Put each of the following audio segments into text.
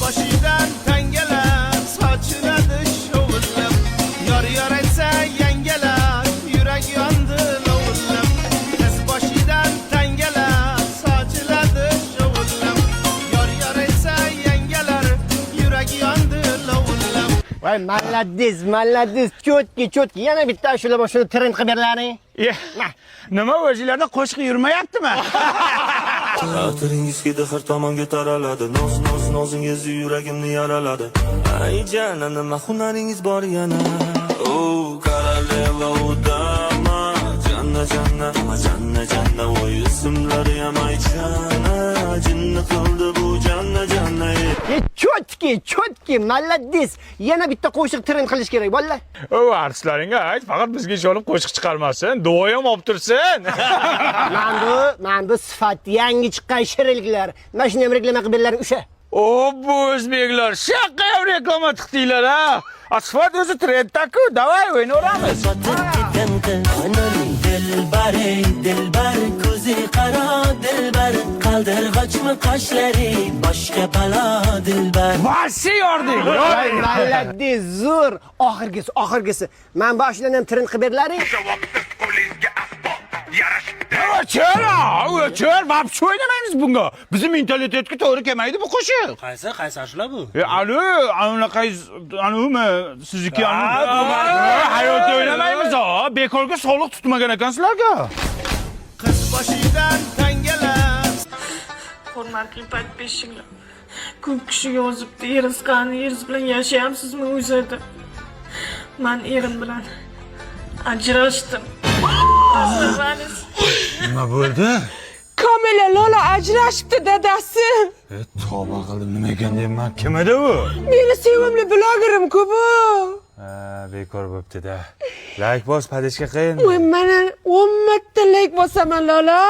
boshidan tangalar sochiladi shovullab yor aytsa yangalar yurak yondi lovullab qiz boshidan tangalar sochiladi shovullab yor aytsa yangalar yurak yondi lovullab. Voy молодец, chotki yana bitta ashula boshida trend xabarlari. Nima o'zinglarda qo'shiq yurmayaptimi? Xatiringizga har tomonga taraladi. Nozingiz yuragimni yaraladi. Ay jana nima hunaringiz bor yana. O koroleva udama janna o ismlari ham aytana jinni qildi bu janna. Chotki, молодец. Yana bitta qo'shiq trend qilish kerak, bolalar. O artistlaringga ayt, faqat bizga ish olib qo'shiq chiqarmasin, duo ham olib tursin. Manda sifat yangi chiqqan shirinliklar. Mana shuni ham reklama qilib berlaring o'sha. O bu o'zbeklar shaqqa ham reklama tiqdinglar ha. Asfalt o'zi trendda-ku, davay o'ynaveramiz. Dilbar ko'zi qaro dilbar qaldirg'ochmi qoshlari boshqa balo dilbar. Vasi yording. Voy молодец, zo'r. Oxirgisi. Men boshidan ham trend qilib berlaring. O'chir, vapchi o'ynamaymiz bunga. Bizim mentalitetga to'g'ri kelmaydi bu qo'shiq. Qaysi ashula bu? Anumi sizniki hayotda o'ynamaymiz bekorga sog'liq tutmagan ekansizlarga. Qiz boshidan tangalar hurmatli podpishchilar. Ko'p kishi yozibdi, eringiz bilan yashayapsizmi o'zida? Men erim bilan ajrashdim. Nima bo'ldi? Kamila Lola ajrashibdi dadasi. Tavba qildim, nima ekan deyman. Kim edi u? Meni sevimli blogerim-ku bu. Bekor bo'pti-da. Like bos, padishga qiyin. Voy, mana 10 marta like bosaman Lola.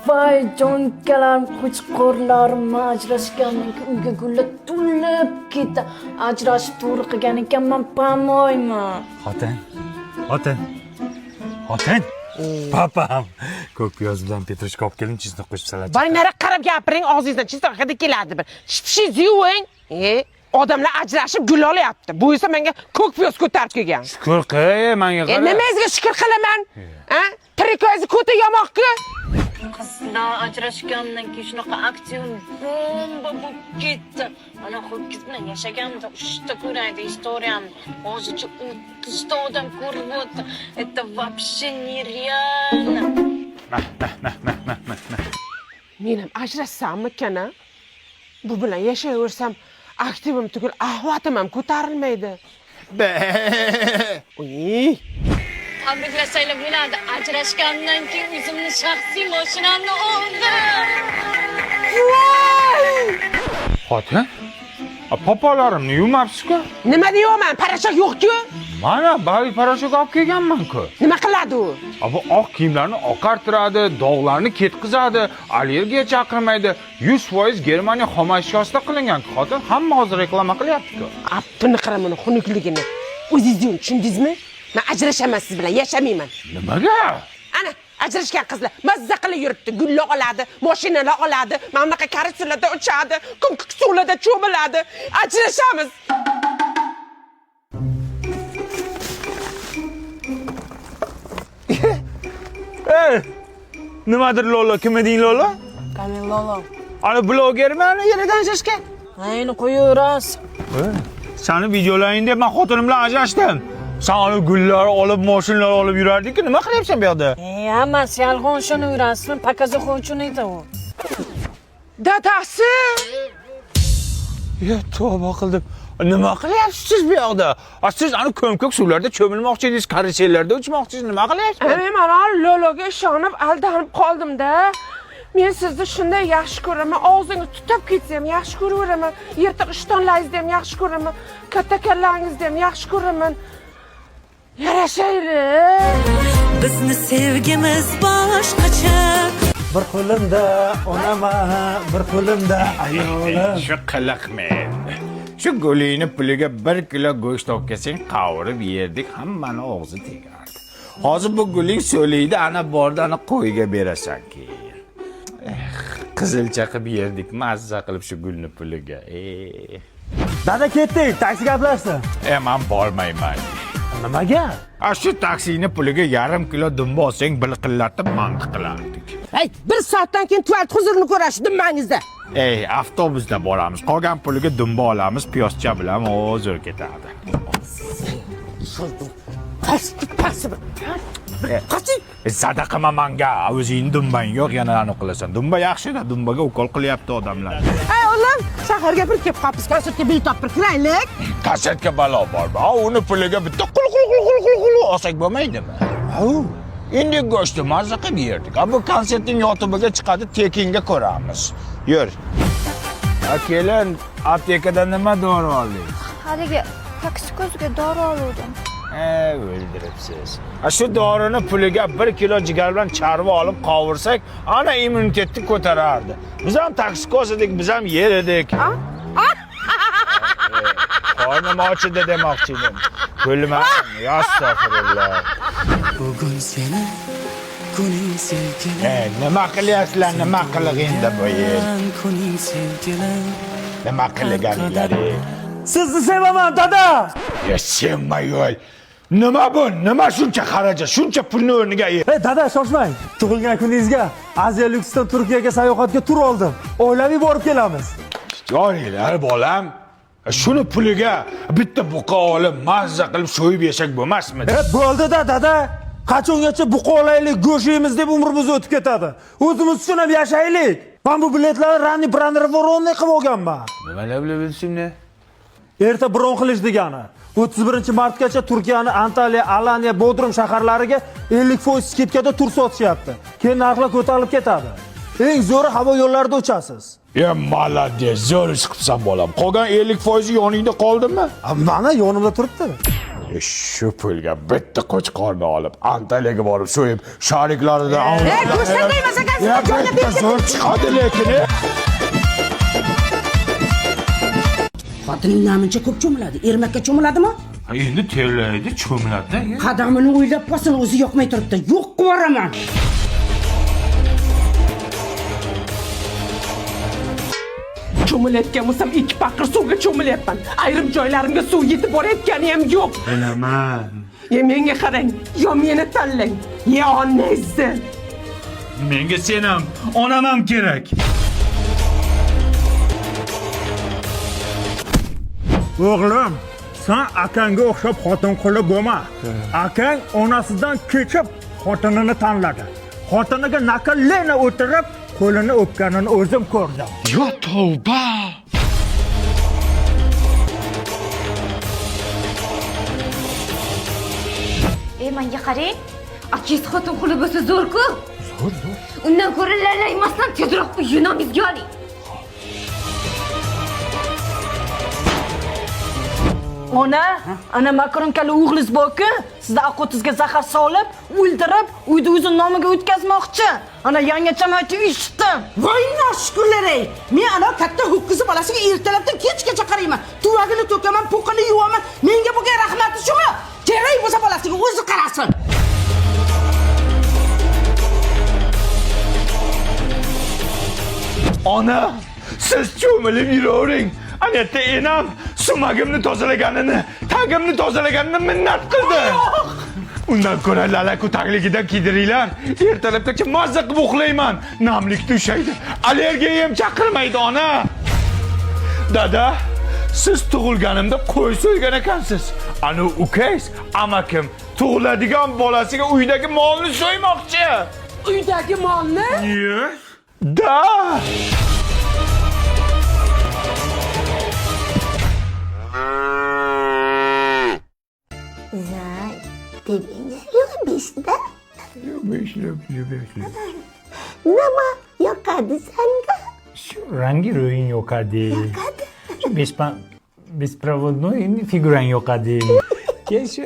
Voy jonkalam, qo'chqorlarim ajrashgandan keyin uyga gullar to'lib ketdi. Ajrashib to'g'ri qilgan ekanman, pamoyman. Xotin. Papam. Ko'k piyoz bilan petrushka olib keling, chizni qo'shib salat. Bari nari qarab gapiring, og'zingizdan chiziq haqida keladi bir. Shipshingiz yuving. Odamlar ajrashib gul olyapti. Bu esa menga ko'k piyoz ko'tarib kelgan. Shukr qil, menga qara. Nimangizga shukr qilaman? Tirik o'zi ko'ta yamoqku. Qizlar ajrashgandan keyin shunaqa aktyor bomba bo'lib ketdi. Mana ho'kiz bilan yashaganimda 3 ta ko'raydi istoriyamni. Hozircha 30 ta odam ko'rib o'tdi. Это вообще нереально. Men ham ajrashsammi-kana? Bu bilan yashayversam, aktivim tugul, ahvatim ham ko'tarilmaydi. Tabriklasanglar bo'ladi. Ajrashgandan keyin o'zimni shaxsiy mashinamni oldim. Xotin? Popolarimni yuvmabsiz-ku? Nima deyapman? Parashok yo'q-ku? Mana bali parashok olib kelganman-ku. Nima qiladi u? Bu oq kiyimlarni oqartiradi, dog'larni ketkizadi, allergiya chaqirmaydi. 100% Germaniya xom ashyosida qilingan. Xotin hamma hozir reklama qilyapti-ku. Appini qaramani, xunukligini. O'zingiz tushundingizmi? Men ajrashaman siz bilan, yashamayman. Nimaga? Ana, ajrashgan qizlar mazza qilib yuribdi, gullar oladi, mashinalar oladi, mana bunaqa karusellarda uchadi, kumkuk suvlarda cho'miladi. Ajrashamiz. Nimadir Lola, kim eding Lola? Qani Lola. Ana blogerman, yeridan shashgan. Ayni qo'yaverasiz. Seni videolaring deb men xotinim bilan ajrashdim. Sen ana gullar olib, mashinalar olib yurarding-ku, nima qilyapsan bu yerda? Hammasi yolg'on shuni yurasizmi? Pokazoxonchun edi u. Dadasi. Tavba qildim. Nima qilyapsiz siz bu yoqda? Siz ana ko'mko'k suvlarda cho'milmoqchi edingiz, karusellarda uchmoqchisiz, nima qilyapsiz? Men Lologa ishonib, aldanib qoldim-da. Men sizni shunday yaxshi ko'raman, og'zingiz tutib ketsa ham yaxshi ko'raveraman, yirtiq ishtonlaringizni ham yaxshi ko'raman, katta kallaringizni ham yaxshi ko'raman. Yarashaylik. Bizni sevgimiz boshqacha. Bir qo'limda onaman, bir qo'limda ayolim. Shu qiliqmen. Shu gulini puliga 1 kilo go'sht olib kelsang, qovurib yerdik, hammani og'zi tegardi. Hozir bu guling so'liydi, ana borda ana qo'yga berasan keyin. qizilcha qilib yerdik, mazza qilib shu gulni puliga. Dada ketdik, taksi gaplashsin. Men bormayman. Nimaga? Shu taksini puliga yarim kilo dumba olsang, bir qillatib mantiq qilardik. Hey, bir soatdan keyin tuvalет huzurini ko'rasiz dimmangizda. Avtobusda boramiz. Qolgan puliga dumba olamiz, piyozcha bilan o'zir ketadi. Sadaqa qilma menga. O'zing dumbang yo'q, yana anu qilasan. Dumba yaxshi-da, dumbaga ukol qilyapti odamlar. Hey o'g'lim, shaharga bir kelib qolibmiz, konsertga bilet topib kiraylik. Konsertga balo bormi? Uni puliga bitta qul olsak bo'lmaydimi? Endi go'shtni mazza qilib yerdik. Bu konsertning yotubiga chiqadi, tekinga ko'ramiz. Yur. Kelin, aptekadan nima dori olding? Haligi toksikoziga dori oluvdim. O'ldiribsiz. Shu dorini puliga 1 kilo jigar bilan charva olib qovursak, ana immunitetni ko'tarardi. Biz ham toksikoz edik, biz ham yer edik. Qornim ochidi demoqchi edim. Kulmang, astag'firulloh. Bugun seni kuning silkilar. Nima qilyapsizlar, nima qilig'ingda bu yer? Kuning silkilar. Nima qilganinlaring? Sizni sevaman, dada. Senma yo'l. Nima bu? Nima shuncha xarajat, shuncha pulni o'rniga yer? Dada, shoshmang. Tug'ilgan kuningizga Aziya Luxdan Turkiyaga sayohatga tur oldim. Oilaviy borib kelamiz. Yoringlar bolam. Shuni puliga bitta buqa olib, mazza qilib so'yib yesak bo'lmasmidi? Bo'ldi-da, dada. Qachongacha buqa olaylik, go'sht yeymiz deb umrimiz o'tib ketadi. O'zimiz uchun ham yashaylik. Men bu biletlarni Ranni Brandervoronni qilib olganman. Nimalar bilsin ne? Erta bron qilish degani. 31-martgacha Turkiyaning Antaliya, Alaniya, Bodrum shaharlariga 50% skidkada tur sotishyapti. Keyin narxlar ko'tarilib ketadi. Eng zo'ri havo yo'llarida uchasiz. Malades, zo'r ish qilsam bo'lam. Qolgan 50% yoningda qoldimi? Mana yonimda turibdi. Shu pulga bitta qo'chqorni olib, Antaliyaga borib so'yib, shariklaridan go'shtdan deymas ekansiz, zo'r chiqadi lekin. Xotining namuncha ko'p cho'miladi. Ermakka cho'miladimi? Endi terlaydi, cho'miladi. Qadamini o'ylab qolsin, o'zi yoqmay turibdi. Yo'q qilib yuboraman. Cho'milayotgan bo'lsam 2 paqir suvga cho'milyapman. Ayrim joylarimga suv yetib borayotgani ham yo'q. Bilaman. Menga qarang, yo meni tanlang, yo onangizni. Menga sen ham, onam ham kerak. O'g'lim, sen akangga o'xshab xotin qilib bo'lma. Akang onasidan kechib xotinini tanladi. Xotiniga nakallena o'tirib, qo'lini o'pganini o'zim ko'rdim. Yo tavba. Menga qarang. Akis xotin quli bo'lsa zo'r-ku. Zo'r. Undan ko'ra lalaymasdan tezroq uyinamizga oling. Ona, ana makaronkali o'g'liz bor-ku, sizni aqotizga zahar solib, o'ldirib, uyni o'zi nomiga o'tkazmoqchi. Ana yangacham aytib eshitdim. Voy noshukurlar-ey. Men ana katta ho'kizi bolasiga ertalabdan kechgacha qarayman. Tuvagini to'kaman, po'qini yuvaman. Menga bo'lgan rahmati shumi? Kerak bo'lsa bolasiga o'zi qarasin. Ona, siz cho'milib yuravering. Anetta enam sumagimni tozalaganini, tagimni tozalaganini minnat qildi. Undan ko'ra lalaku tagligidan kiydiringlar. Ertalabgacha mazza qilib uxlayman. Namlik tushaydi. Allergiyam chaqirmaydi ona. Dada, siz tug'ilganimda qo'y so'ygan ekansiz. Ana ukangiz, amakim tug'iladigan bolasiga uydagi molni so'ymoqchi. Uydagi molni? Yo'q. Da. Zay, tebinga yo'q beshda. Beşli. Nima yoqadi senga? Shu rangi ro'ying yo'qadi. Shu besprovodnoy figurang yo'qadi. Keyin shu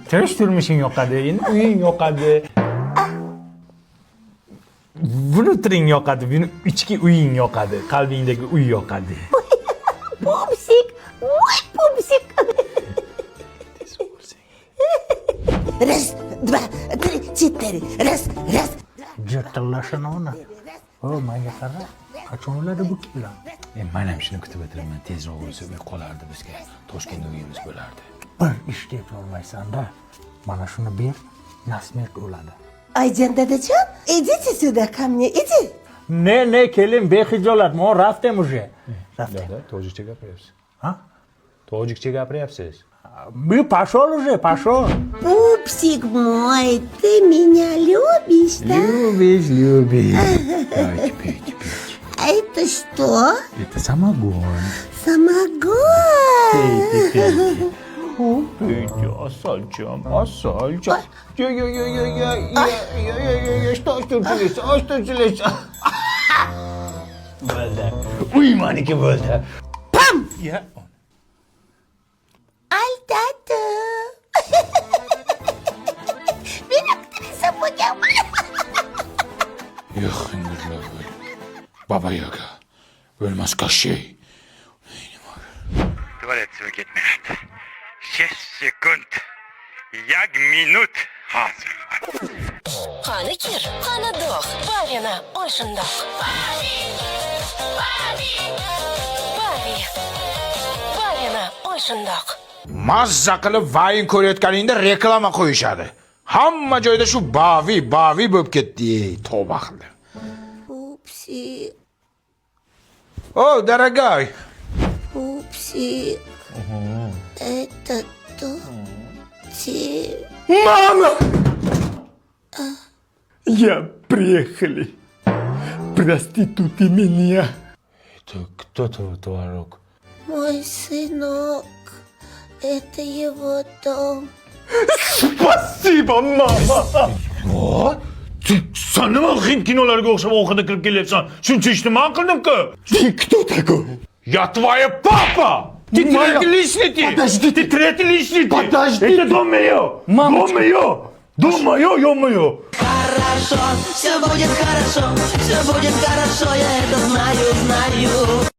tirish turmushing yo'qadi. Endi uying yo'qadi. Внутрing yo'qadi, ichki uying yo'qadi, qalbingdagi uy yo'qadi. Popsik, voy popsik. Раз, два, три, четыре. Раз. Jırtıllaşın ona. O, menga qara. Qachon o'ladi bu kelin? Men ham shuni kutib o'tiraman. Tezroq o'lsa uy qolardi bizga. Toshkentda uyimiz bo'lardi. Bir ish deb olmaysan-da. Mana shuni ber, nasmet o'ladi. Aycan dadajon, идите сюда ко мне, иди. Ne kelin behijolat, men raftem уже. Raftem. Dada, tojikcha gapiryapsiz. Ha? Tojikcha gapiryapsiz. Bu пошел уже, пошел. Пупсик мой, ты меня любишь, да? Любишь. Пить. А это что? Это самогон. Самогон. Пейте, осалчам. Что случилось? Bo'ldi. Uymaniki bo'ldi. Pam! Ya. Альтату. Men aktrisa bo'lganman. Yo'q, hindurlar bo'l. Baba Yaga. O'lmas Kashey. Tuvaletiga ketmayapti. 5 sekund. 1 minut hozir. Qani kir, qani dog', Bavina, ol shundoq. Bavina, ol shundoq. Mazza qilib vayin ko'rayotganingda reklama qo'yishadi. Hamma joyda shu bavi bo'lib ketdi. Tavba qildi. Пупсик, O, дорогой. пупсик. Это то. Мама! Я приехали. Проституты меня. Это кто твой творог? Мой сынок. Это его дом. Спасибо, мама. What? Sen nima hind kinolarga o'xshab ovqatga kirib kelyapsan? Shuncha ishni men qildimku. Ты кто такой? Я твой папа! Ты третий личный! Подождите. Ты третий личный! Подождите. Это дом мое! Мамочка. Дом мое, ё-моё! Хорошо, все будет хорошо, я это знаю.